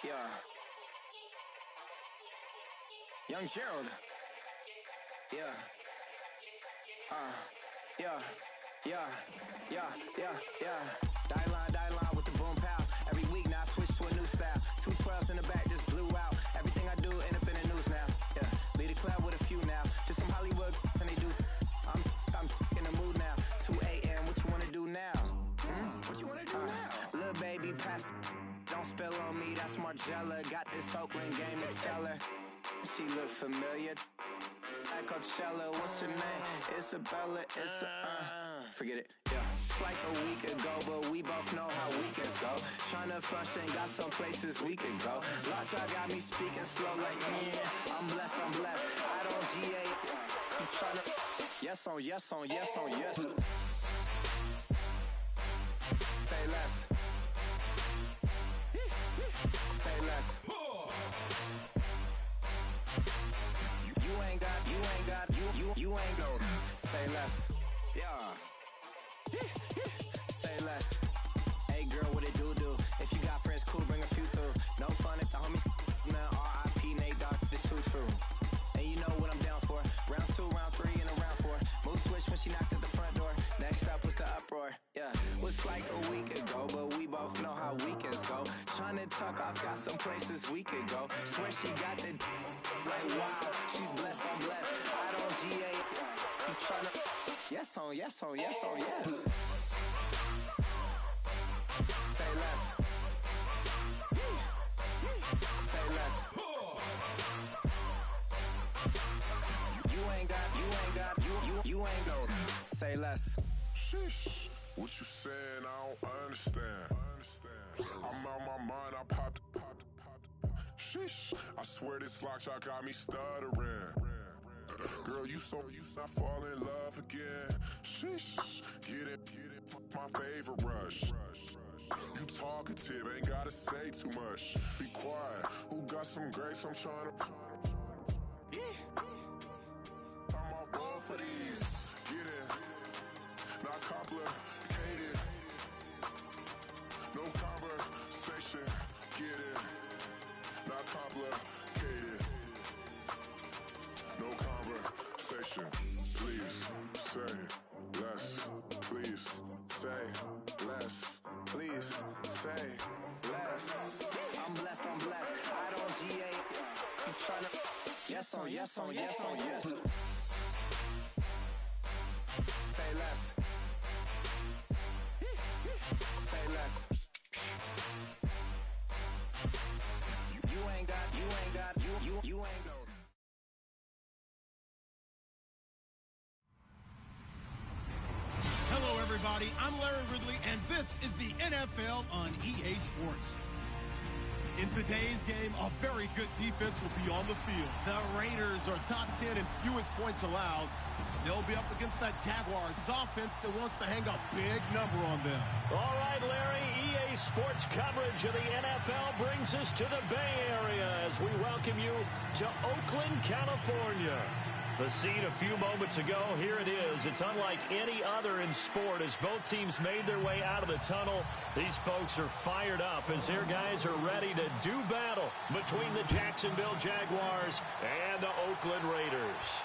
Yeah. Young Gerald. Yeah. Yeah. Die line with the boom pow. Every week now I switch to a new style. 212s in the back just blew out. Everything I do end up in the news now. Yeah. Lead a club with a few now. Just some Hollywood and they do. I'm in the mood now. 2 a.m. What you wanna do now? What you wanna do now? Little baby, pass. Don't spill on me. That's Margella. Got this Oakland game to tell her. She look familiar. At Coachella, what's her name? Isabella, forget it, yeah. It's like a week ago, but we both know how weekends go. Tryna function, got some places we could go. Lockjaw got me speaking slow like, yeah, I'm blessed. I don't GA, I'm tryna, yes on yes. Say less. Say less. You ain't got, say less. Yeah. Say less. Hey girl, what it do? If you got friends, cool, bring a few through. No fun if the homies now R.I.P. Nate Dogg, this too true. And you know what I'm down for. Round 2, round 3, and a round 4. Mood switch when she knocked at the front door. Next up was the uproar. Yeah. Was like a week ago, but we both know how weekends go. Tryna tuck off, got some places we could go. Swear she got the like wow, she's blessed, I'm blessed. I don't GA, I'm tryna yes on yes. Say less. Say less. You ain't got, say less. Sheesh. What you saying? I don't understand. I'm out my mind. I popped. Sheesh. I swear this lockjaw got me stuttering. Girl, you not fall in love again. Sheesh. Get it. My favorite rush. You talkative, ain't gotta say too much. Be quiet. Who got some grapes? I'm trying to. I'm all roll for these. Get it. Not complicated. No conversation. Get it. Not complicated. No conversation. Please say less. Please say less. Please say less. I'm blessed. I don't GA. You tryna yes on yes. Say less. Say less. You ain't got. Hello, everybody. I'm Larry Ridley, and this is the NFL on EA Sports. In today's game, a very good defense will be on the field. The Raiders are top 10 in fewest points allowed. They'll be up against that Jaguars offense that wants to hang a big number on them. All right, Larry, EA Sports coverage of the NFL brings us to the Bay Area as we welcome you to Oakland, California. The scene a few moments ago, here it is. It's unlike any other in sport as both teams made their way out of the tunnel. These folks are fired up as their guys are ready to do battle between the Jacksonville Jaguars and the Oakland Raiders.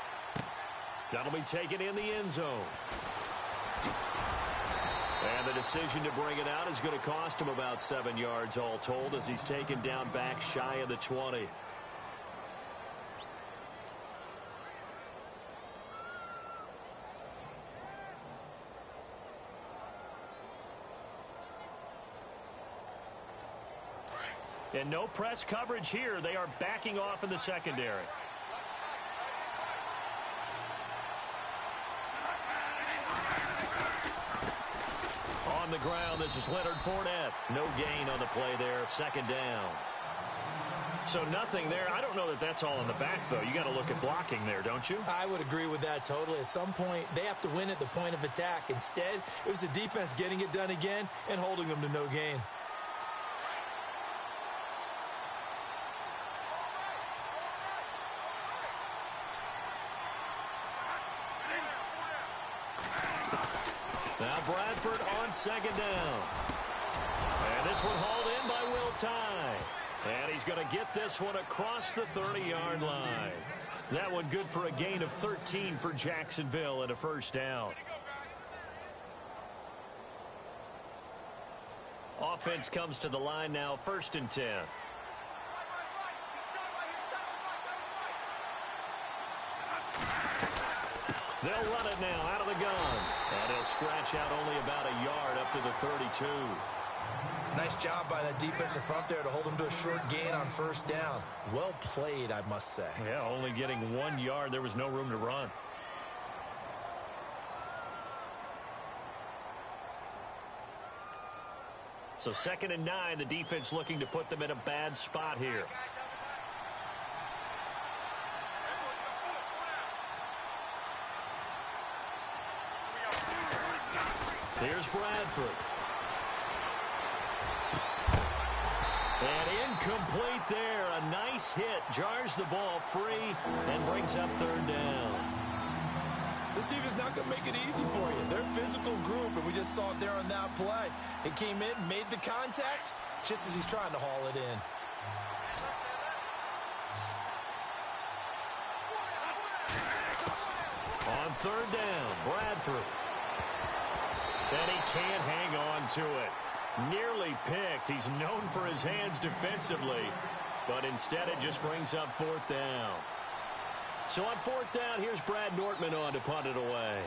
That'll be taken in the end zone. And the decision to bring it out is going to cost him about 7 yards all told as he's taken down back shy of the 20. And no press coverage here. They are backing off in the secondary. On the ground, this is Leonard Fournette. No gain on the play there, second down. So nothing there. I don't know that that's all in the back, though. You got to look at blocking there, don't you? I would agree with that totally. At some point, they have to win at the point of attack. Instead, it was the defense getting it done again and holding them to no gain. Now Bradford on second down. And this one hauled in by Will Tye. And he's going to get this one across the 30-yard line. That one good for a gain of 13 for Jacksonville and a first down. Offense comes to the line now, 1st and 10. They'll run it now out of the gun. And he'll scratch out only about a yard up to the 32. Nice job by that defensive front there to hold him to a short gain on 1st down. Well played, I must say. Yeah, only getting 1 yard. There was no room to run. So 2nd and 9, the defense looking to put them in a bad spot here. Here's Bradford. And incomplete there. A nice hit. Jars the ball free and brings up 3rd down. This defense is not going to make it easy for you. They're a physical group, and we just saw it there on that play. It came in, made the contact, just as he's trying to haul it in. On 3rd down, Bradford. And he can't hang on to it. Nearly picked. He's known for his hands defensively, but instead it just brings up 4th down. So on 4th down, here's Brad Nortman on to punt it away.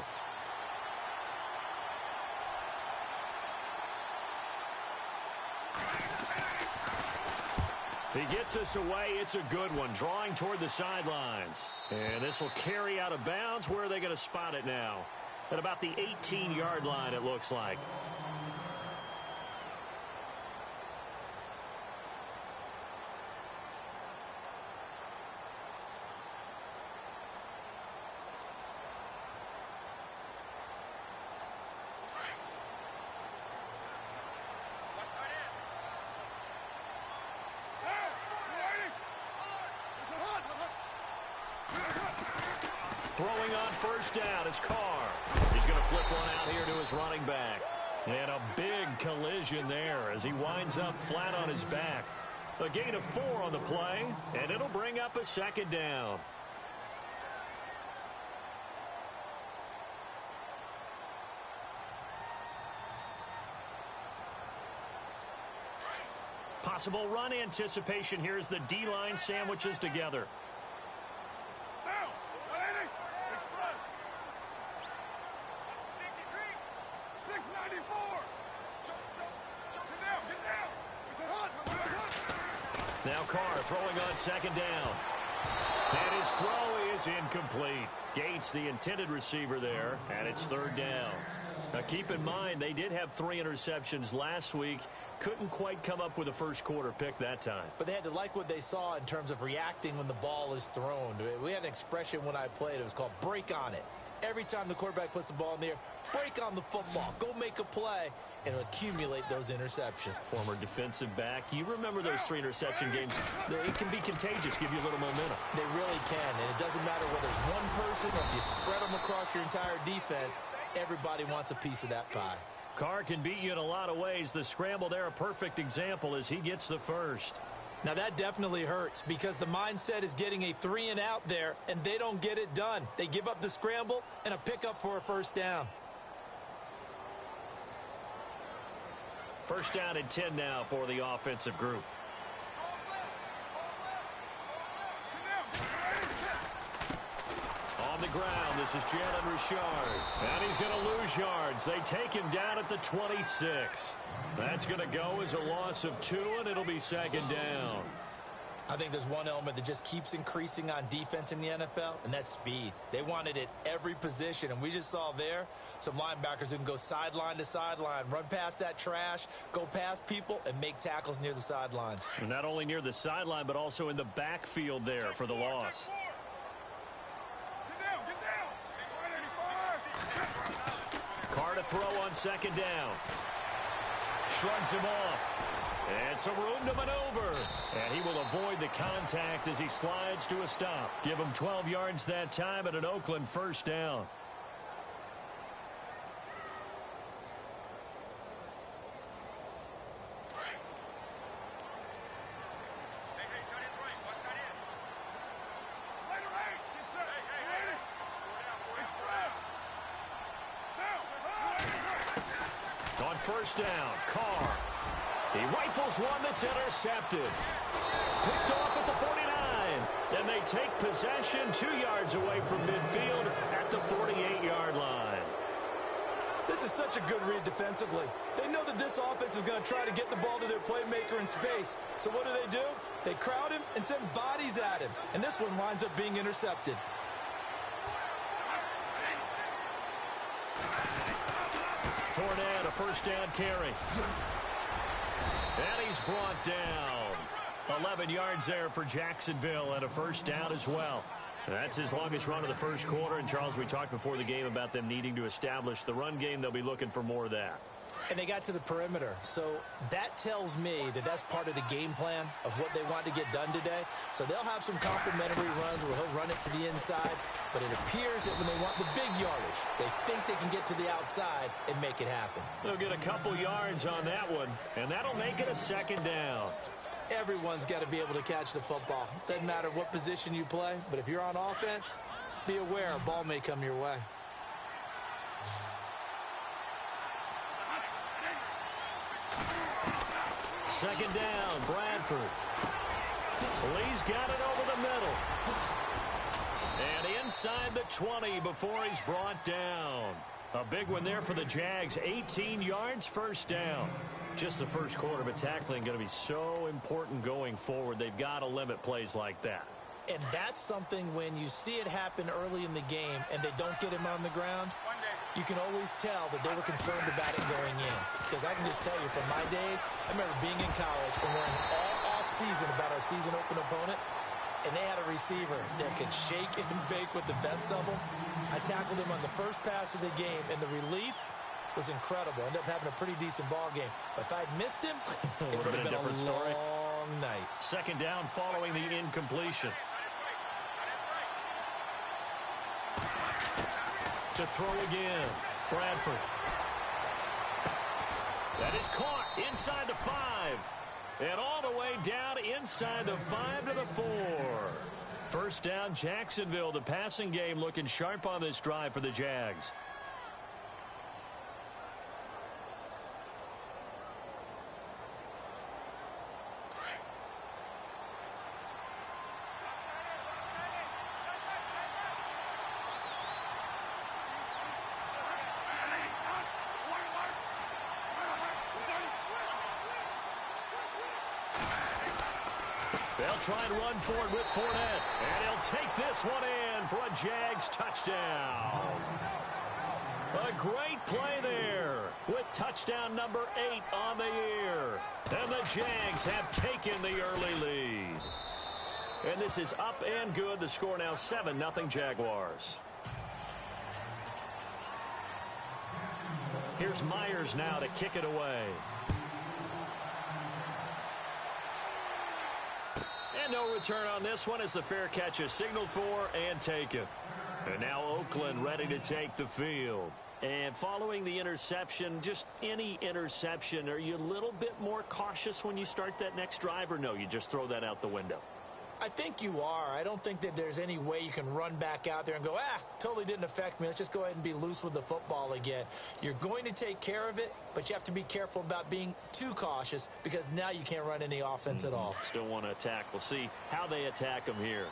He gets us away. It's a good one, drawing toward the sidelines. And this will carry out of bounds. Where are they going to spot it now? At about the 18-yard line, it looks like. Throwing on 1st down is Carr. He's going to flip one out here to his running back. And a big collision there as he winds up flat on his back. A gain of 4 on the play, and it'll bring up a 2nd down. Possible run anticipation here as the D-line sandwiches together. Now Carr throwing on 2nd down. And his throw is incomplete. Gates, the intended receiver there, and it's 3rd down. Now keep in mind, they did have 3 interceptions last week. Couldn't quite come up with a first-quarter pick that time. But they had to like what they saw in terms of reacting when the ball is thrown. We had an expression when I played. It was called break on it. Every time the quarterback puts the ball in the air, break on the football. Go make a play and accumulate those interceptions. Former defensive back. You remember those 3 interception games. It can be contagious, give you a little momentum. They really can, and it doesn't matter whether it's one person or if you spread them across your entire defense. Everybody wants a piece of that pie. Carr can beat you in a lot of ways. The scramble there, a perfect example as he gets the first. Now that definitely hurts because the mindset is getting a 3-and-out there, and they don't get it done. They give up the scramble and a pickup for a 1st down. 1st down and 10 now for the offensive group. On the ground, this is Jalen Richard. And he's going to lose yards. They take him down at the 26. That's going to go as a loss of 2, and it'll be 2nd down. I think there's one element that just keeps increasing on defense in the NFL, and that's speed. They want it at every position, and we just saw there some linebackers who can go sideline to sideline, run past that trash, go past people, and make tackles near the sidelines. And not only near the sideline, but also in the backfield there for the loss. Carr to throw on 2nd down. Shrugs him off. And some room to maneuver. And he will avoid the contact as he slides to a stop. Give him 12 yards that time and an Oakland 1st down. first down. Carr. He rifles one that's intercepted. Picked off at the 49. And they take possession 2 yards away from midfield at the 48-yard line. This is such a good read defensively. They know that this offense is going to try to get the ball to their playmaker in space. So what do? They crowd him and send bodies at him. And this one winds up being intercepted. Fournette, a first down carry. And he's brought down. 11 yards there for Jacksonville and a first down as well. That's his longest run of the first quarter. And, Charles, we talked before the game about them needing to establish the run game. They'll be looking for more of that. And they got to the perimeter. So that tells me that that's part of the game plan of what they want to get done today. So they'll have some complimentary runs where he'll run it to the inside. But it appears that when they want the big yardage, they think they can get to the outside and make it happen. They'll get a couple yards on that one, and that'll make it a second down. Everyone's got to be able to catch the football. Doesn't matter what position you play, but if you're on offense, be aware a ball may come your way. Second down, Bradford. Lee's got it over the middle. And inside the 20 before he's brought down. A big one there for the Jags. 18 yards, first down. Just the first quarter, but tackling going to be so important going forward. They've got to limit plays like that. And that's something when you see it happen early in the game and they don't get him on the ground, you can always tell that they were concerned about it going in. Because I can just tell you from my days, I remember being in college and worrying all off-season about our season-open opponent, and they had a receiver that could shake and bake with the best of them. I tackled him on the first pass of the game, and the relief was incredible. Ended up having a pretty decent ball game. But if I'd missed him, it would have been a different story. Long night. Second down following the incompletion. To throw again, Bradford. That is caught inside the 5. And all the way down inside the 5 to the 4. First down, Jacksonville. The passing game looking sharp on this drive for the Jags. They'll try and run for it with Fournette. And he'll take this one in for a Jags touchdown. A great play there with touchdown number 8 on the year. And the Jags have taken the early lead. And this is up and good. The score now 7-0 Jaguars. Here's Myers now to kick it away. And no return on this one as the fair catch is signaled for and taken. And now Oakland ready to take the field. And following the interception, just any interception, are you a little bit more cautious when you start that next drive, or no, you just throw that out the window? I think you are. I don't think that there's any way you can run back out there and go, totally didn't affect me. Let's just go ahead and be loose with the football again. You're going to take care of it, but you have to be careful about being too cautious because now you can't run any offense at all. Still want to attack. We'll see how they attack them here.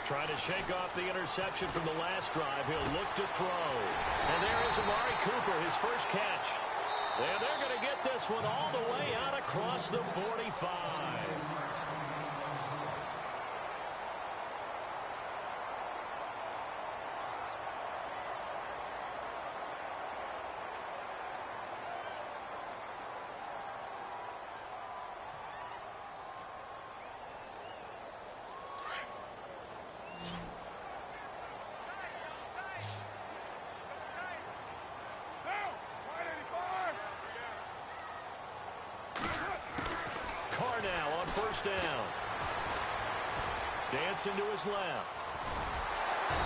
Trying to shake off the interception from the last drive. He'll look to throw. And there is Amari Cooper, his first catch. And they're going to get this one all the way out across the 45. Now on first down. Dancing to his left.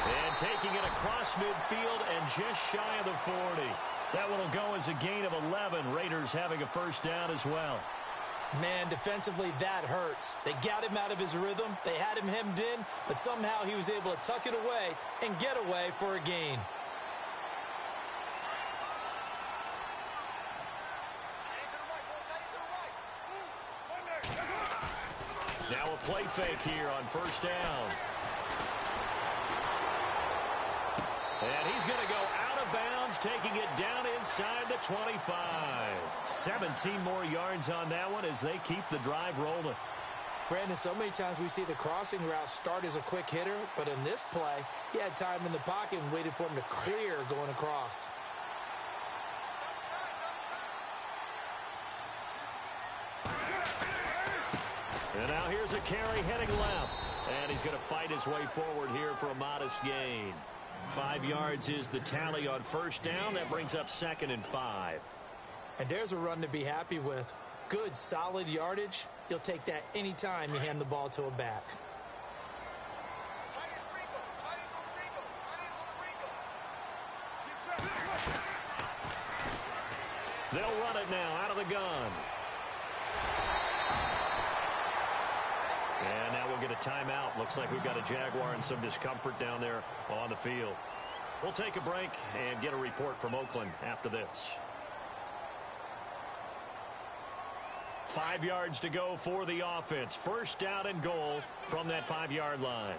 And taking it across midfield and just shy of the 40. That one will go as a gain of 11. Raiders having a first down as well. Man, defensively, that hurts. They got him out of his rhythm. They had him hemmed in, but somehow he was able to tuck it away and get away for a gain. Now a play fake here on first down. And he's going to go out of bounds, taking it down inside the 25. 17 more yards on that one as they keep the drive rolling. Brandon, so many times we see the crossing route start as a quick hitter, but in this play, he had time in the pocket and waited for him to clear going across. And now here's a carry heading left. And he's going to fight his way forward here for a modest gain. 5 yards is the tally on first down. That brings up 2nd and 5. And there's a run to be happy with. Good, solid yardage. You'll take that any time you hand the ball to a back. They'll run it now out of the gun. And now we'll get a timeout. Looks like we've got a Jaguar and some discomfort down there on the field. We'll take a break and get a report from Oakland after this. 5 yards to go for the offense. First down and goal from that 5-yard line.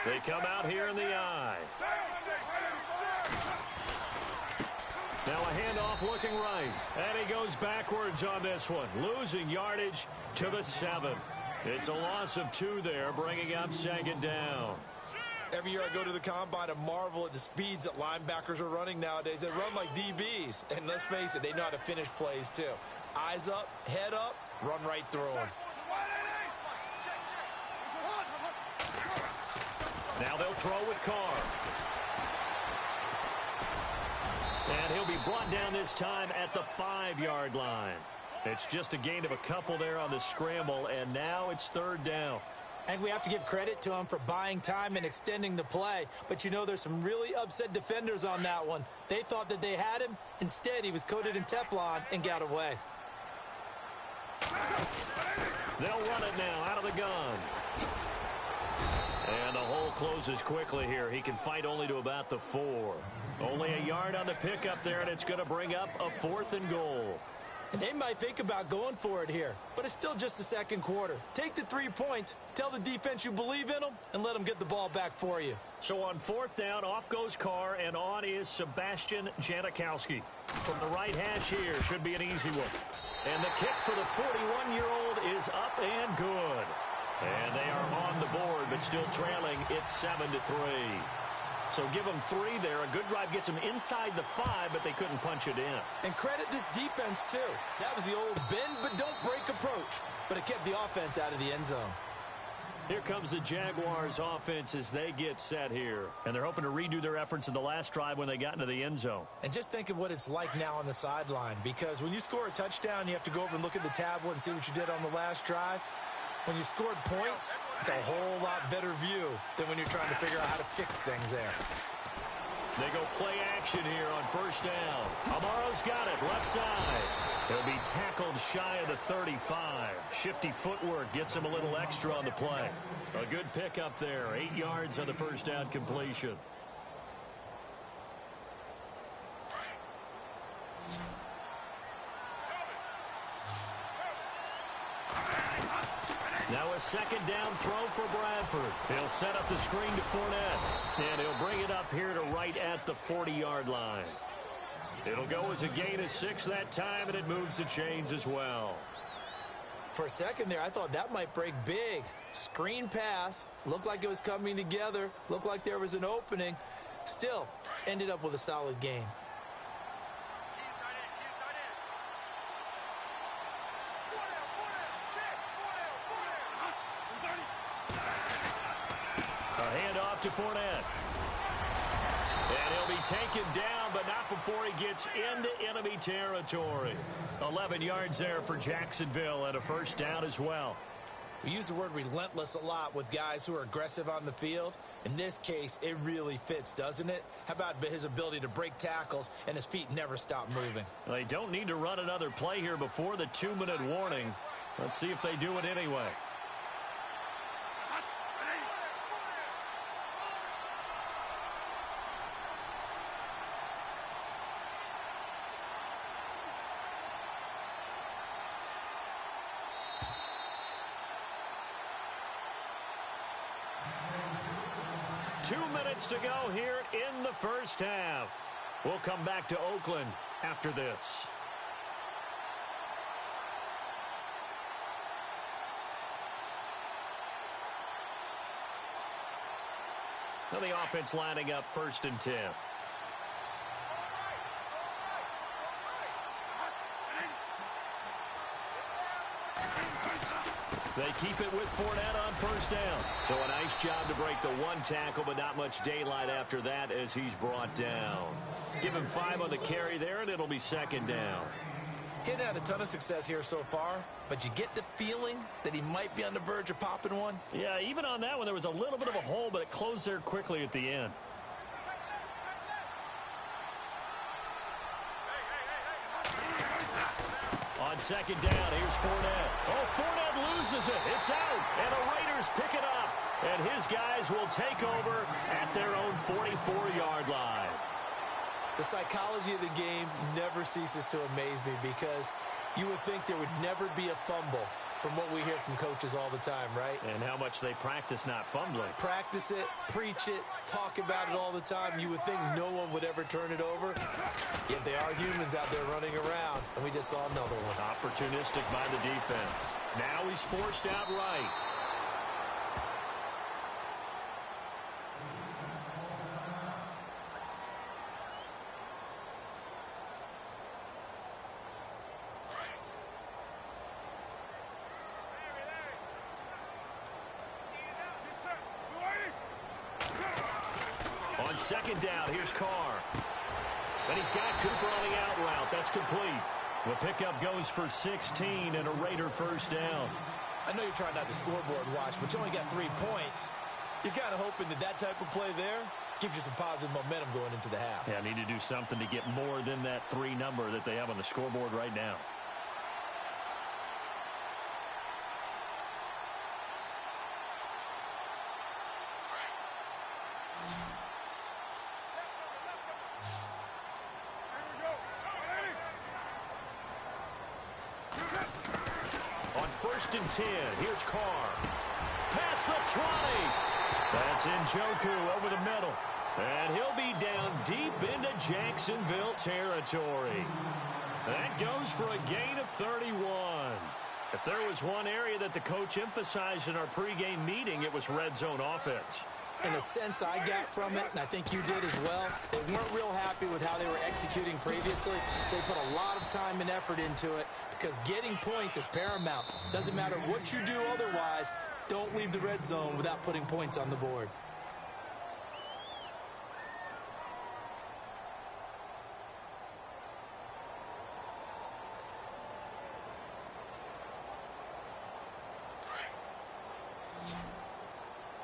They come out here in the eye. Now a handoff looking right. And he goes backwards on this one. Losing yardage to the 7. It's a loss of 2 there, bringing up 2nd down. Every year I go to the combine and marvel at the speeds that linebackers are running nowadays. They run like DBs. And let's face it, they know how to finish plays too. Eyes up, head up, run right through them. Now they'll throw with Carr. And he'll be brought down this time at the 5-yard line. It's just a gain of a couple there on the scramble, and now it's 3rd down. And we have to give credit to him for buying time and extending the play. But you know, there's some really upset defenders on that one. They thought that they had him. Instead, he was coated in Teflon and got away. They'll run it now out of the gun. And the hole closes quickly here. He can fight only to about the 4. Only a yard on the pickup there, and it's going to bring up a 4th and goal. And they might think about going for it here, but it's still just the 2nd quarter. Take the 3 points, tell the defense you believe in them, and let them get the ball back for you. So on 4th down, off goes Carr, and on is Sebastian Janikowski. From the right hash here, should be an easy one. And the kick for the 41-year-old is up and good. And they are on the board, but still trailing. It's 7-3. So give them 3 there. A good drive gets them inside the 5, but they couldn't punch it in. And credit this defense, too. That was the old bend but don't break approach, but it kept the offense out of the end zone. Here comes the Jaguars offense as they get set here. And they're hoping to redo their efforts in the last drive when they got into the end zone. And just think of what it's like now on the sideline, because when you score a touchdown, you have to go over and look at the tablet and see what you did on the last drive. When you scored points, it's a whole lot better view than when you're trying to figure out how to fix things there. They go play action here on first down. Amaro's got it, left side. He'll be tackled shy of the 35. Shifty footwork gets him a little extra on the play. A good pickup there, 8 yards on the first down completion. Now a 2nd down throw for Bradford. He'll set up the screen to Fournette. And he'll bring it up here to right at the 40-yard line. It'll go as a gain of 6 that time, and it moves the chains as well. For a second there, I thought that might break big. Screen pass. Looked like it was coming together. Looked like there was an opening. Still, ended up with a solid gain. To Fournette. And he'll be taken down, but not before he gets into enemy territory. 11 yards there for Jacksonville and a first down as well. We use the word relentless a lot with guys who are aggressive on the field. In this case, it really fits, doesn't it? How about his ability to break tackles and his feet never stop moving? They don't need to run another play here before the 2-minute warning. Let's see if they do it anyway. To go here in the first half. We'll come back to Oakland after this. Now the offense lining up 1st and 10. They keep it with Fournette on 1st down. So a nice job to break the 1 tackle, but not much daylight after that as he's brought down. Give him 5 on the carry there, and it'll be 2nd down. Getting had a ton of success here so far, but you get the feeling that he might be on the verge of popping one. Yeah, even on that one, there was a little bit of a hole, but it closed there quickly at the end. On 2nd down, here's Fournette. Oh, Fournette loses it. It's out, and the Raiders pick it up. And his guys will take over at their own 44-yard line. The psychology of the game never ceases to amaze me because you would think there would never be a fumble from what we hear from coaches all the time, right? And how much they practice not fumbling. Practice it, preach it, talk about it all the time. You would think no one would ever turn it over. Yet they are humans out there running around, and we just saw another one. Opportunistic by the defense. Now he's forced out right. On 2nd down, here's Carr. And he's got Cooper on the out route. That's complete. The pickup goes for 16 and a Raider 1st down. I know you're trying not to scoreboard watch, but you only got 3 points. You're kind of hoping that that type of play there gives you some positive momentum going into the half. Yeah, need to do something to get more than that 3 number that they have on the scoreboard right now. On 1st and 10, here's Carr. Past the 20. That's Njoku over the middle. And he'll be down deep into Jacksonville territory. That goes for a gain of 31. If there was one area that the coach emphasized in our pregame meeting, it was red zone offense. In a sense I got from it, and I think you did as well, they weren't real happy with how they were executing previously, so they put a lot of time and effort into it because getting points is paramount. Doesn't matter what you do otherwise, don't leave the red zone without putting points on the board.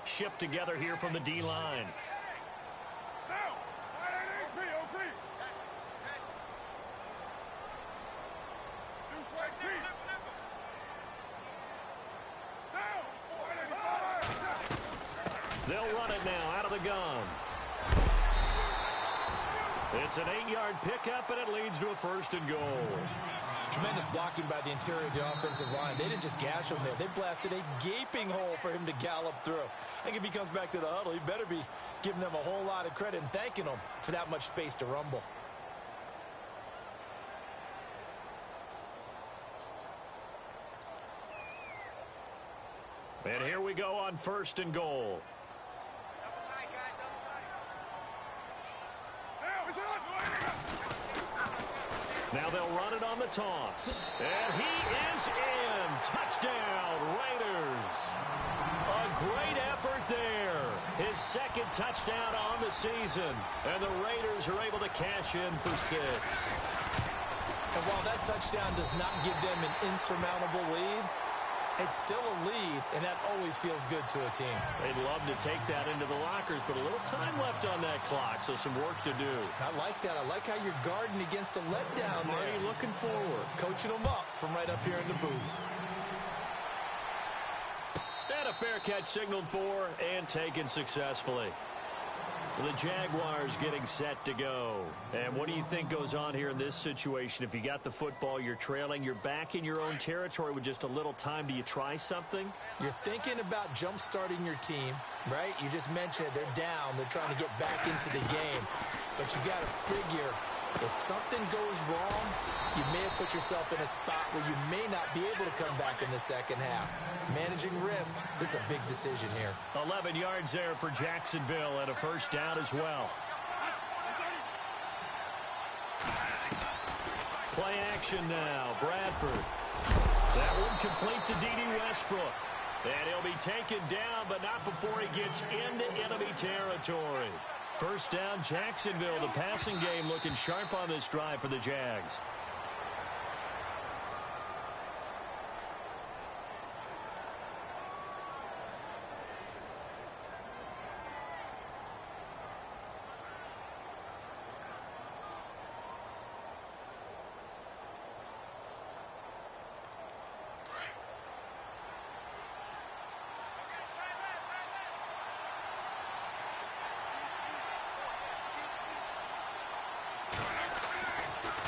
Shift together here from the D-line. They'll run it now out of the gun. It's an 8-yard pickup, and it leads to a 1st and goal. Tremendous blocking by the interior of the offensive line. They didn't just gash him there. They blasted a gaping hole for him to gallop through. I think if he comes back to the huddle, he better be giving them a whole lot of credit and thanking them for that much space to rumble. And here we go on 1st and goal. Now they'll run it on the toss. And he is in. Touchdown, Raiders. A great effort there. His 2nd touchdown on the season. And the Raiders are able to cash in for 6. And while that touchdown does not give them an insurmountable lead, It's still a lead, and that always feels good to a team. They'd love to take that into the lockers, but a little time left on that clock, so some work to do. I like that. I like how you're guarding against a letdown there. Marty looking forward. Coaching them up from right up here in the booth. And a fair catch signaled for and taken successfully. The Jaguars getting set to go. And what do you think goes on here in this situation? If you got the football, you're trailing, you're back in your own territory with just a little time. Do you try something? You're thinking about jump-starting your team, right? You just mentioned it. They're down. They're trying to get back into the game. But you got to figure, if something goes wrong, you may have put yourself in a spot where you may not be able to come back in the second half. Managing risk, this is a big decision here. 11 yards there for Jacksonville and a first down as well. Play action now. Bradford. That one complete to D.D. Westbrook. And he'll be taken down, but not before he gets into enemy territory. First down, Jacksonville. The passing game looking sharp on this drive for the Jags.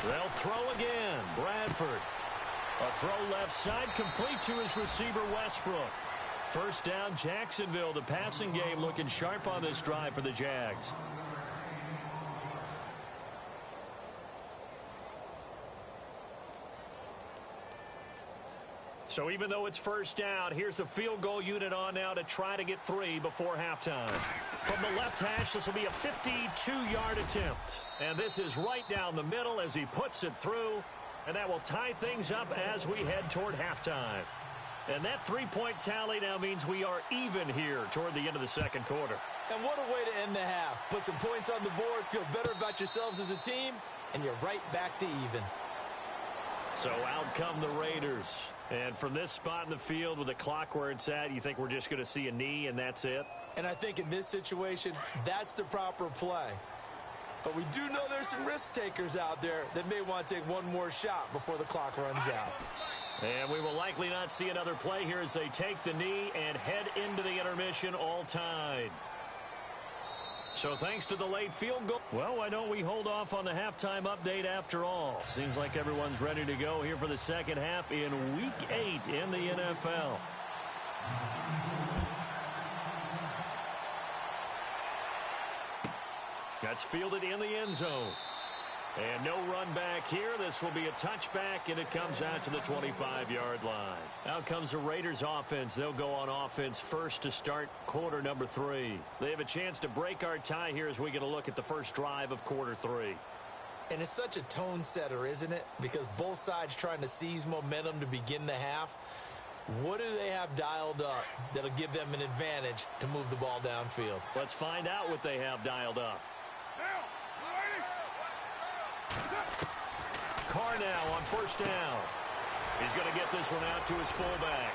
They'll throw again. Bradford. A throw left side complete to his receiver, Westbrook. First down, Jacksonville. The passing game looking sharp on this drive for the Jags. So even though it's first down, here's the field goal unit on now to try to get 3 before halftime. From the left hash, this will be a 52-yard attempt. And this is right down the middle as he puts it through. And that will tie things up as we head toward halftime. And that 3-point tally now means we are even here toward the end of the second quarter. And what a way to end the half. Put some points on the board, feel better about yourselves as a team, and you're right back to even. So out come the Raiders. And from this spot in the field with the clock where it's at, you think we're just going to see a knee and that's it? And I think in this situation, that's the proper play. But we do know there's some risk takers out there that may want to take one more shot before the clock runs out. And we will likely not see another play here as they take the knee and head into the intermission all tied. So thanks to the late field goal. Well, why don't we hold off on the halftime update after all? Seems like everyone's ready to go here for the second half in Week 8 in the NFL. That's fielded in the end zone. And no run back here. This will be a touchback, and it comes out to the 25-yard line. Out comes the Raiders offense. They'll go on offense first to start quarter number 3. They have a chance to break our tie here as we get a look at the first drive of quarter 3. And it's such a tone setter, isn't it? Because both sides trying to seize momentum to begin the half. What do they have dialed up that'll give them an advantage to move the ball downfield? Let's find out what they have dialed up. Carr now on first down. He's going to get this one out to his fullback.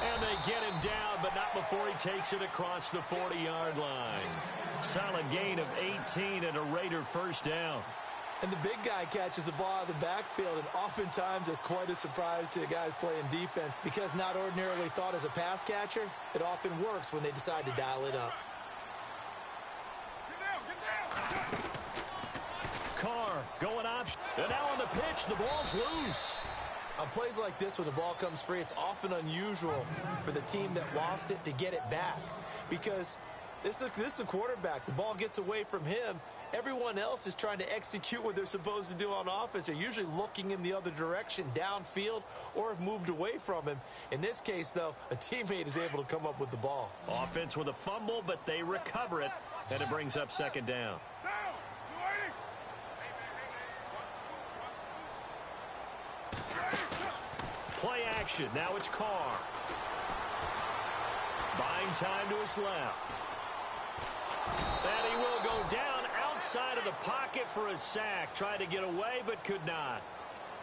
And they get him down, but not before he takes it across the 40-yard line. Solid gain of 18 and a Raider first down. And the big guy catches the ball out of the backfield, and oftentimes it's quite a surprise to the guys playing defense because not ordinarily thought as a pass catcher, it often works when they decide to dial it up. Carr going option. And now on the pitch, the ball's loose. On plays like this, when the ball comes free, it's often unusual for the team that lost it to get it back. Because this is a quarterback. The ball gets away from him. Everyone else is trying to execute what they're supposed to do on offense. They're usually looking in the other direction, downfield, or have moved away from him. In this case, though, a teammate is able to come up with the ball. Offense with a fumble, but they recover it, and it brings up second down. Play action. Now it's Carr. Buying time to his left. And he will go down outside of the pocket for a sack. Tried to get away, but could not.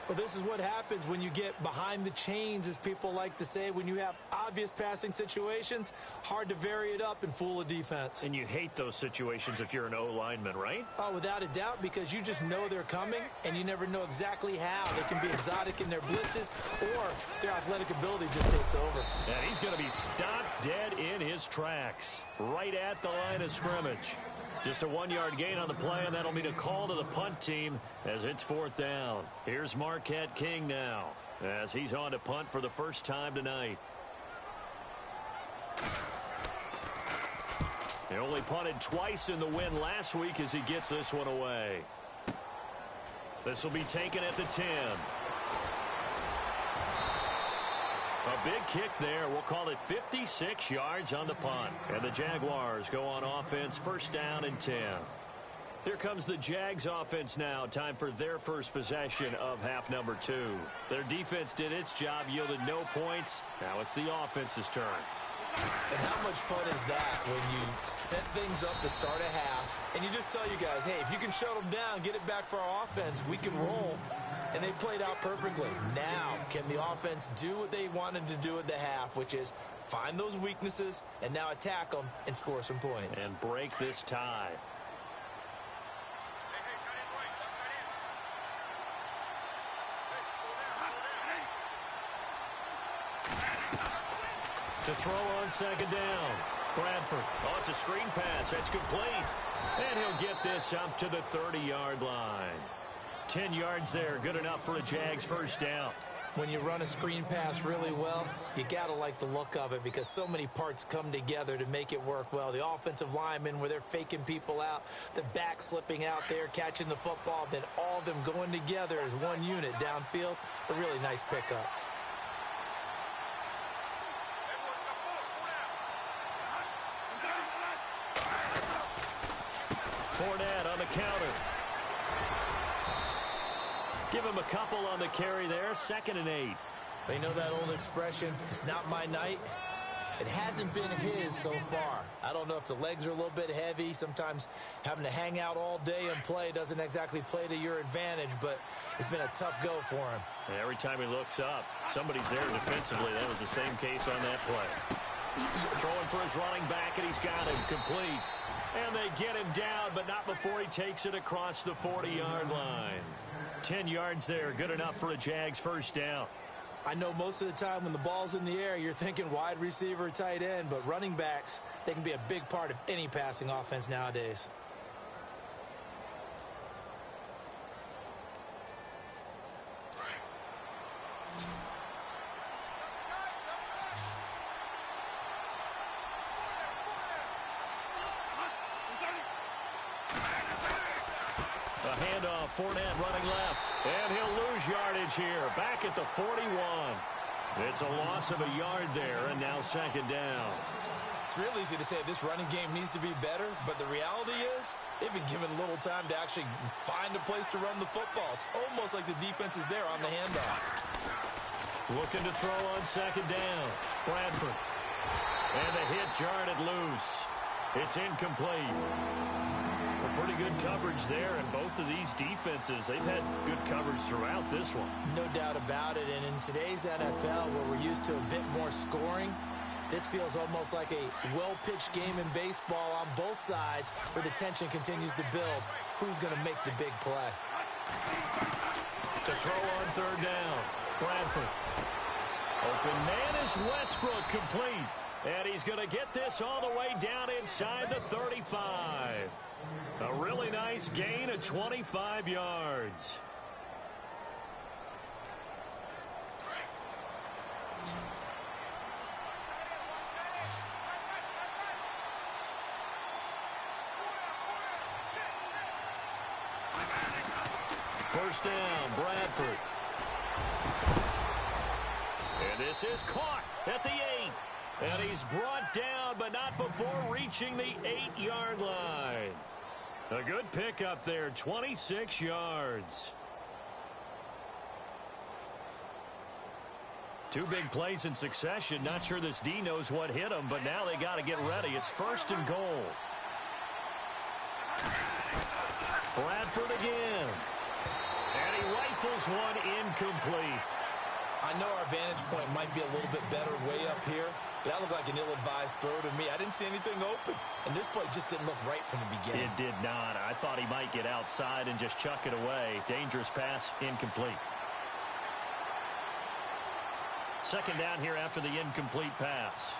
Well, this is what happens when you get behind the chains, as people like to say. When you have obvious passing situations, hard to vary it up and fool a defense. And you hate those situations if you're an O-lineman, right? Oh, without a doubt, because you just know they're coming, and you never know exactly how. They can be exotic in their blitzes, or their athletic ability just takes over. And he's going to be stopped dead in his tracks, right at the line of scrimmage. Just a 1-yard gain on the play, and that'll mean a call to the punt team as it's 4th down. Here's Marquette King now as he's on to punt for the first time tonight. He only punted twice in the win last week as he gets this one away. This will be taken at the 10. A big kick there. We'll call it 56 yards on the punt. And the Jaguars go on offense, 1st down and 10. Here comes the Jags offense now. Time for their first possession of half number 2. Their defense did its job, yielded no points. Now it's the offense's turn. And how much fun is that when you set things up to start a half, and you just tell you guys, hey, if you can shut them down, get it back for our offense, we can roll. And they played out perfectly. Now, can the offense do what they wanted to do at the half, which is find those weaknesses and now attack them and score some points. And break this tie. To throw on 2nd down. Bradford. Oh, it's a screen pass. That's complete. And he'll get this up to the 30-yard line. 10 yards there. Good enough for a Jags 1st down. When you run a screen pass really well, you got to like the look of it because so many parts come together to make it work well. The offensive linemen, where they're faking people out, the back slipping out there, catching the football, then all of them going together as one unit downfield. A really nice pickup. Fournette on the counter. Give him a couple on the carry there. 2nd and 8. You know that old expression, it's not my night? It hasn't been his so far. I don't know if the legs are a little bit heavy. Sometimes having to hang out all day and play doesn't exactly play to your advantage, but it's been a tough go for him. And every time he looks up, somebody's there defensively. That was the same case on that play. Throwing for his running back, and he's got him complete. And they get him down, but not before he takes it across the 40-yard line. 10 yards there, good enough for a Jags 1st down. I know most of the time when the ball's in the air, you're thinking wide receiver, tight end, but running backs, they can be a big part of any passing offense nowadays. Fournette running left, and he'll lose yardage here, back at the 41. It's a loss of a yard there, and now 2nd down. It's real easy to say this running game needs to be better, but the reality is they've been given little time to actually find a place to run the football. It's almost like the defense is there on the handoff. Looking to throw on 2nd down. Bradford. And the hit jarred it loose. It's incomplete. Pretty good coverage there, and both of these defenses, they've had good coverage throughout this one. No doubt about it, and in today's NFL, where we're used to a bit more scoring, this feels almost like a well-pitched game in baseball on both sides, where the tension continues to build. Who's going to make the big play? To throw on 3rd down, Bradford. Open man is Westbrook, complete. And he's going to get this all the way down inside the 35. A really nice gain of 25 yards. First down, Bradford. And this is caught at the 8. And he's brought down, but not before reaching the 8-yard line. A good pickup there, 26 yards. Two big plays in succession. Not sure this D knows what hit him, but now they got to get ready. It's 1st and goal. Bradford again. And he rifles one incomplete. I know our vantage point might be a little bit better way up here, but that looked like an ill-advised throw to me. I didn't see anything open, and this play just didn't look right from the beginning. It did not. I thought he might get outside and just chuck it away. Dangerous pass, incomplete. Second down here after the incomplete pass.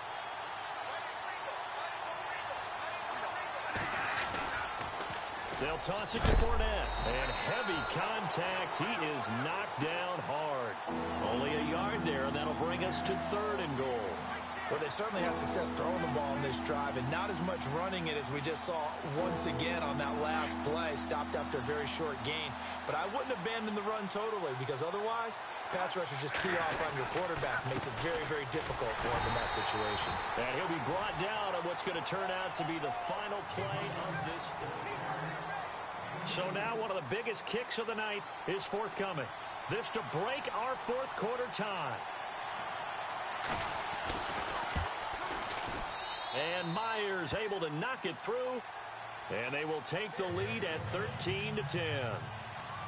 They'll toss it to Fournette. And heavy contact. He is knocked down hard. Only a yard there, and that'll bring us to 3rd and goal. Well, they certainly had success throwing the ball on this drive, and not as much running it as we just saw once again on that last play. Stopped after a very short gain. But I wouldn't abandon the run totally, because otherwise, pass rushers just tee off on your quarterback. Makes it very, very difficult for him in that situation. And he'll be brought down on what's going to turn out to be the final play of this thing. So now one of the biggest kicks of the night is forthcoming. This to break our fourth quarter tie. And Myers able to knock it through. And they will take the lead at 13-10.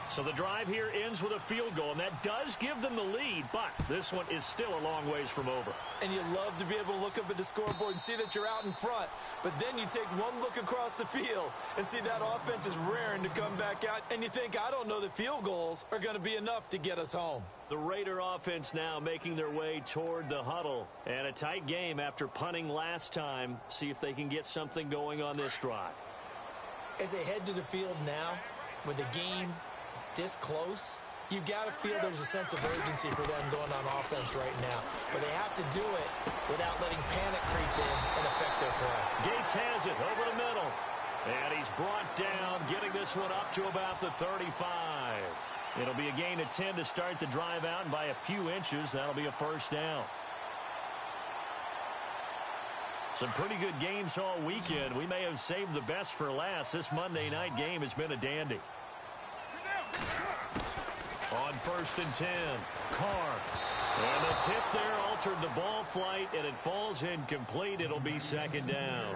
So the drive here ends with a field goal, and that does give them the lead, but this one is still a long ways from over. And you love to be able to look up at the scoreboard and see that you're out in front, but then you take one look across the field and see that offense is raring to come back out, and you think, I don't know that field goals are going to be enough to get us home. The Raider offense now making their way toward the huddle, and a tight game after punting last time. See if they can get something going on this drive. As they head to the field now, with the game this close, you've got to feel there's a sense of urgency for them going on offense right now. But they have to do it without letting panic creep in and affect their play. Gates has it over the middle. And he's brought down, getting this one up to about the 35. It'll be a gain of 10 to start the drive out, and by a few inches, that'll be a first down. Some pretty good games all weekend. We may have saved the best for last. This Monday night game has been a dandy. On 1st and 10, Carr. And the tip there altered the ball flight, and it falls incomplete. It'll be 2nd down.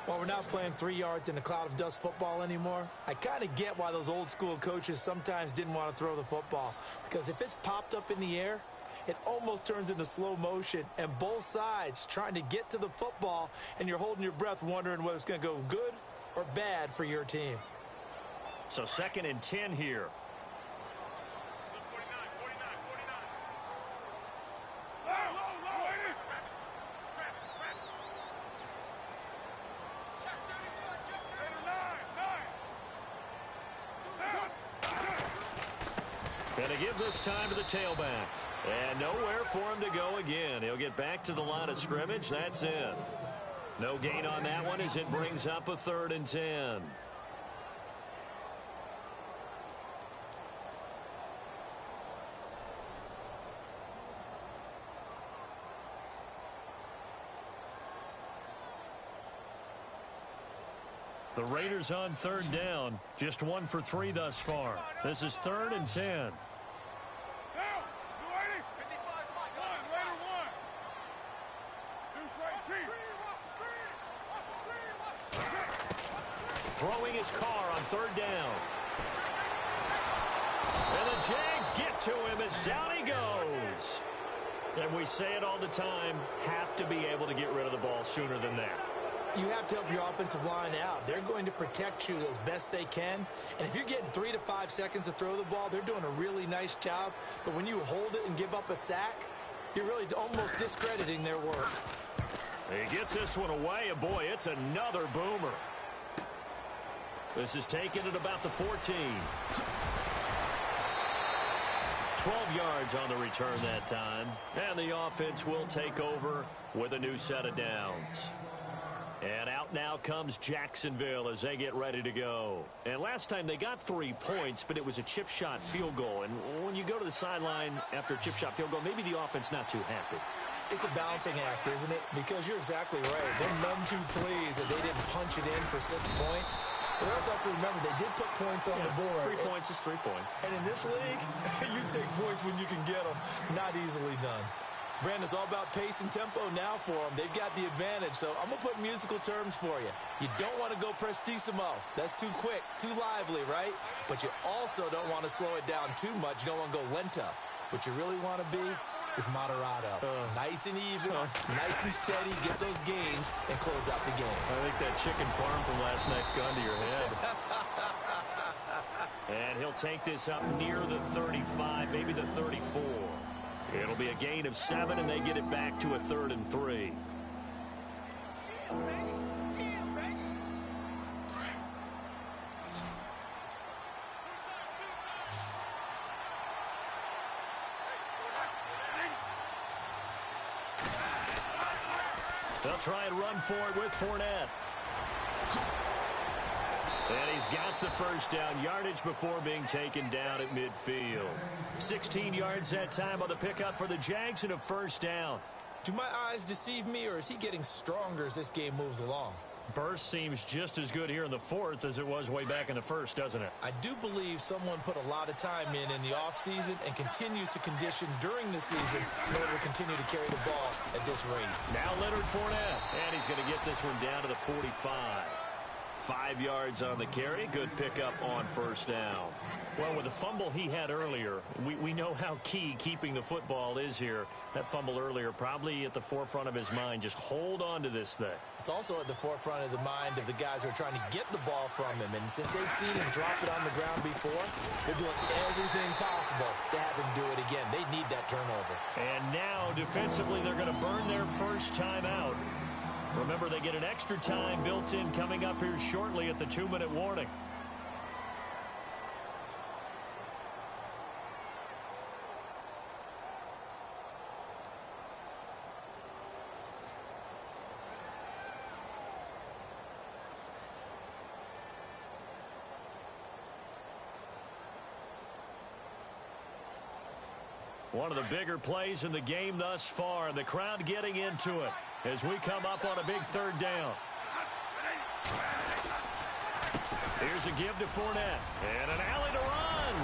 Well, we're not playing 3 yards in a cloud of dust football anymore. I kind of get why those old school coaches sometimes didn't want to throw the football. Because if it's popped up in the air, it almost turns into slow motion. And both sides trying to get to the football, and you're holding your breath wondering whether it's going to go good or bad for your team. So 2nd and 10 here. Gonna give this time to the tailback. And nowhere for him to go again. He'll get back to the line of scrimmage. That's it. No gain on that one as it brings up a 3rd and 10. The Raiders on 3rd down. Just 1 for 3 thus far. This is 3rd and 10. Throwing his Carr on 3rd down. And the Jags get to him as down he goes. And we say it all the time, have to be able to get rid of the ball sooner than that. You have to help your offensive line out. They're going to protect you as best they can. And if you're getting 3 to 5 seconds to throw the ball, they're doing a really nice job. But when you hold it and give up a sack, you're really almost discrediting their work. He gets this one away, and boy, it's another boomer. This is taken at about the 14. 12 yards on the return that time. And the offense will take over with a new set of downs. And out now comes Jacksonville as they get ready to go. And last time they got 3 points, but it was a chip shot field goal. And when you go to the sideline after a chip shot field goal, maybe the offense not too happy. It's a balancing act, isn't it? Because you're exactly right. They're none too pleased that they didn't punch it in for 6 points. But you also have to remember, they did put points on the board. 3 points is 3 points. And in this league, you take points when you can get them. Not easily done. Brandon, it's all about pace and tempo now for them. They've got the advantage, so I'm going to put musical terms for you. You don't want to go prestissimo. That's too quick, too lively, right? But you also don't want to slow it down too much. You don't want to go lento. What you really want to be is moderato. Nice and even, nice and steady, get those gains, and close out the game. I think that chicken parm from last night's gone to your head. And he'll take this up near the 35, maybe the 34. It'll be a gain of 7, and they get it back to a 3rd and 3. They'll try and run for it with Fournette. And he's got the first down, yardage before being taken down at midfield. 16 yards that time on the pickup for the Jags and a first down. Do my eyes deceive me, or is he getting stronger as this game moves along? Burst seems just as good here in the 4th as it was way back in the 1st, doesn't it? I do believe someone put a lot of time in the offseason and continues to condition during the season in order to continue to carry the ball at this rate. Now Leonard Fournette, and he's going to get this one down to the 45. 5 yards on the carry. Good pickup on first down. Well, with the fumble he had earlier, we know how key keeping the football is here. That fumble earlier probably at the forefront of his mind. Just hold on to this thing. It's also at the forefront of the mind of the guys who are trying to get the ball from him. And since they've seen him drop it on the ground before, they're doing everything possible to have him do it again. They need that turnover. And now, defensively, they're going to burn their first time out. Remember, they get an extra time built in coming up here shortly at the 2-minute warning. One of the bigger plays in the game thus far, and the crowd getting into it as we come up on a big 3rd down. Here's a give to Fournette, and an alley to run.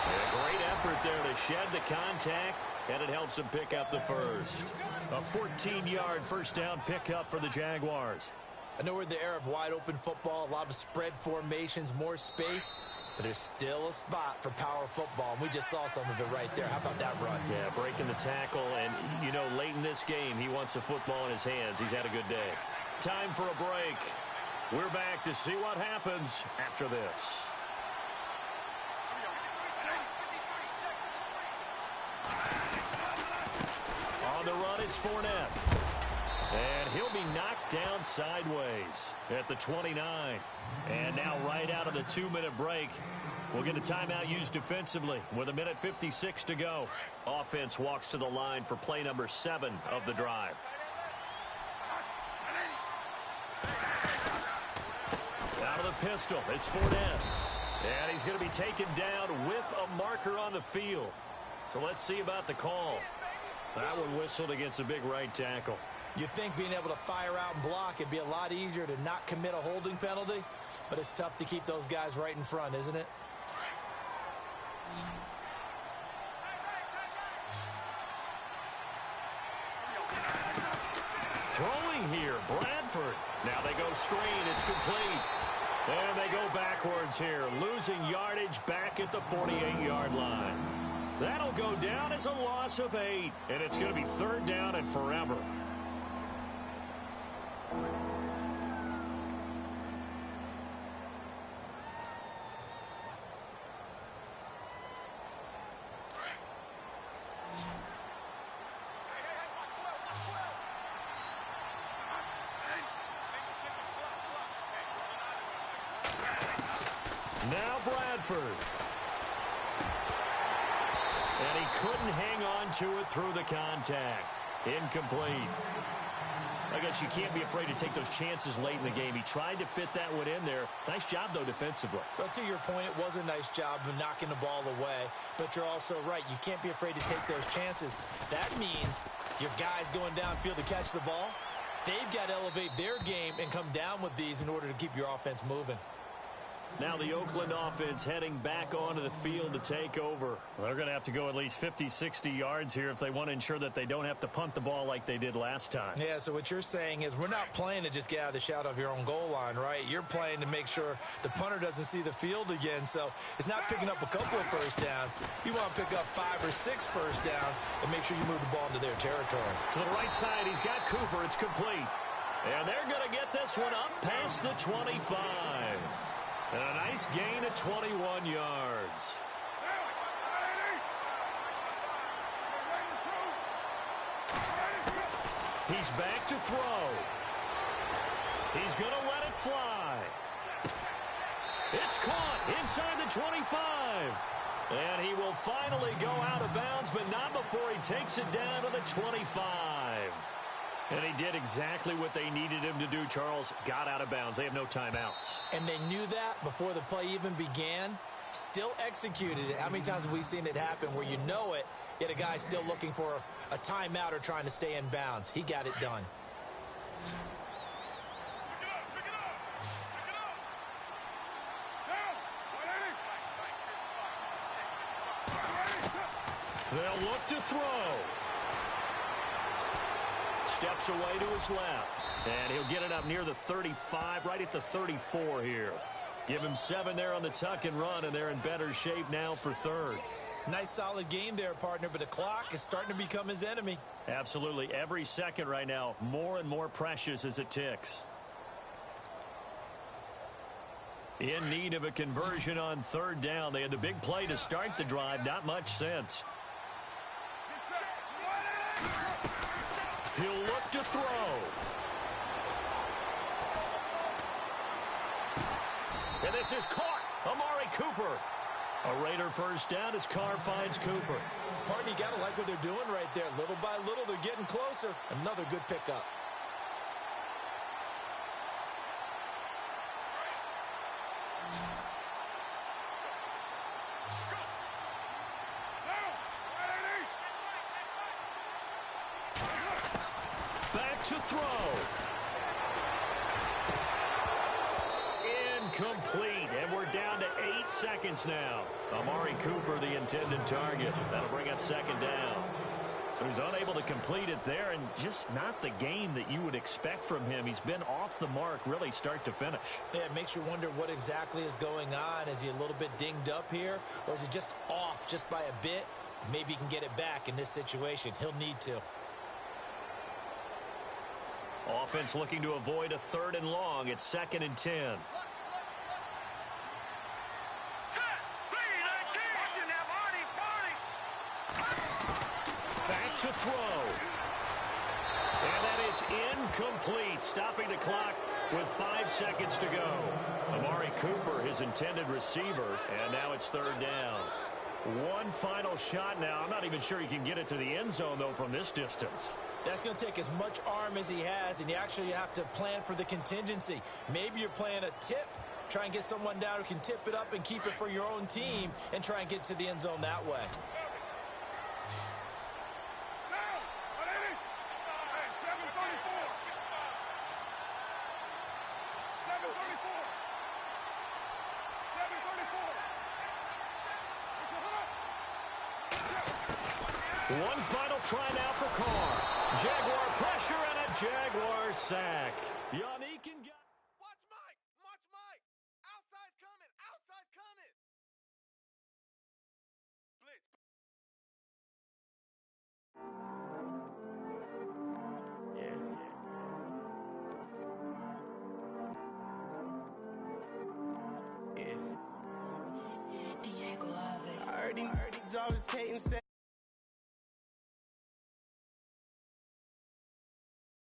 And a great effort there to shed the contact, and it helps him pick up the first. A 14-yard first down pickup for the Jaguars. I know we're in the era of wide-open football, a lot of spread formations, more space, but there's still a spot for power football, and we just saw some of it right there. How about that run? Yeah, breaking the tackle, and, you know, late in this game, he wants the football in his hands. He's had a good day. Time for a break. We're back to see what happens after this. On the run, it's Fournette. And he'll be knocked down sideways at the 29. And now right out of the 2-minute break, we'll get a timeout used defensively with 1:56 to go. Offense walks to the line for play number 7 of the drive. Out of the pistol, it's Fournette. And he's going to be taken down with a marker on the field. So let's see about the call. That one whistled against a big right tackle. You'd think being able to fire out and block it'd be a lot easier to not commit a holding penalty, but it's tough to keep those guys right in front, isn't it? Throwing here, Bradford. Now they go screen, it's complete. And they go backwards here, losing yardage back at the 48-yard line. That'll go down as a loss of 8, and it's going to be 3rd down and forever. Now Bradford. And he couldn't hang on to it through the contact. Incomplete. I guess you can't be afraid to take those chances late in the game. He tried to fit that one in there. Nice job, though, defensively. But to your point, it was a nice job of knocking the ball away. But you're also right. You can't be afraid to take those chances. That means your guys going downfield to catch the ball, they've got to elevate their game and come down with these in order to keep your offense moving. Now the Oakland offense heading back onto the field to take over. They're going to have to go at least 50, 60 yards here if they want to ensure that they don't have to punt the ball like they did last time. Yeah, so what you're saying is we're not playing to just get out of the shadow of your own goal line, right? You're playing to make sure the punter doesn't see the field again. So it's not picking up a couple of first downs. You want to pick up 5 or 6 first downs and make sure you move the ball into their territory. To the right side, he's got Cooper. It's complete. And they're going to get this one up past the 25. And a nice gain of 21 yards. He's back to throw. He's going to let it fly. It's caught inside the 25. And he will finally go out of bounds, but not before he takes it down to the 25. And he did exactly what they needed him to do, Charles. Got out of bounds. They have no timeouts. And they knew that before the play even began. Still executed it. How many times have we seen it happen where you know it, yet a guy's still looking for a timeout or trying to stay in bounds? He got it done. They'll look to throw. Steps away to his left. And he'll get it up near the 35, right at the 34 here. Give him 7 there on the tuck and run, and they're in better shape now for third. Nice solid game there, partner, but the clock is starting to become his enemy. Absolutely. Every second right now, more and more precious as it ticks. In need of a conversion on third down. They had the big play to start the drive. Not much since. He'll look to throw. And this is caught. Amari Cooper. A Raider first down as Carr finds Cooper. Partner, you got to like what they're doing right there. Little by little, they're getting closer. Another good pickup. Back to throw. Incomplete, and we're down to 8 seconds now. Amari Cooper, the intended target. That'll bring up second down. So he's unable to complete it there, and just not the game that you would expect from him. He's been off the mark, really, start to finish. Yeah, it makes you wonder what exactly is going on. Is he a little bit dinged up here, or is he just off just by a bit? Maybe he can get it back in this situation. He'll need to. Offense looking to avoid a 3rd and long. It's 2nd and 10. Back to throw. And that is incomplete, stopping the clock with 5 seconds to go. Amari Cooper, his intended receiver, and now it's 3rd down. One final shot now. I'm not even sure he can get it to the end zone, though, from this distance. That's going to take as much arm as he has, and you actually have to plan for the contingency. Maybe you're playing a tip. Try and get someone down who can tip it up and keep it for your own team and try and get to the end zone that way. One final try now for Carr. Jaguar pressure and a Jaguar sack. Yannick and Watch Mike! Watch Mike! Outside's coming! Outside's coming! Blitz. I heard these always hating, say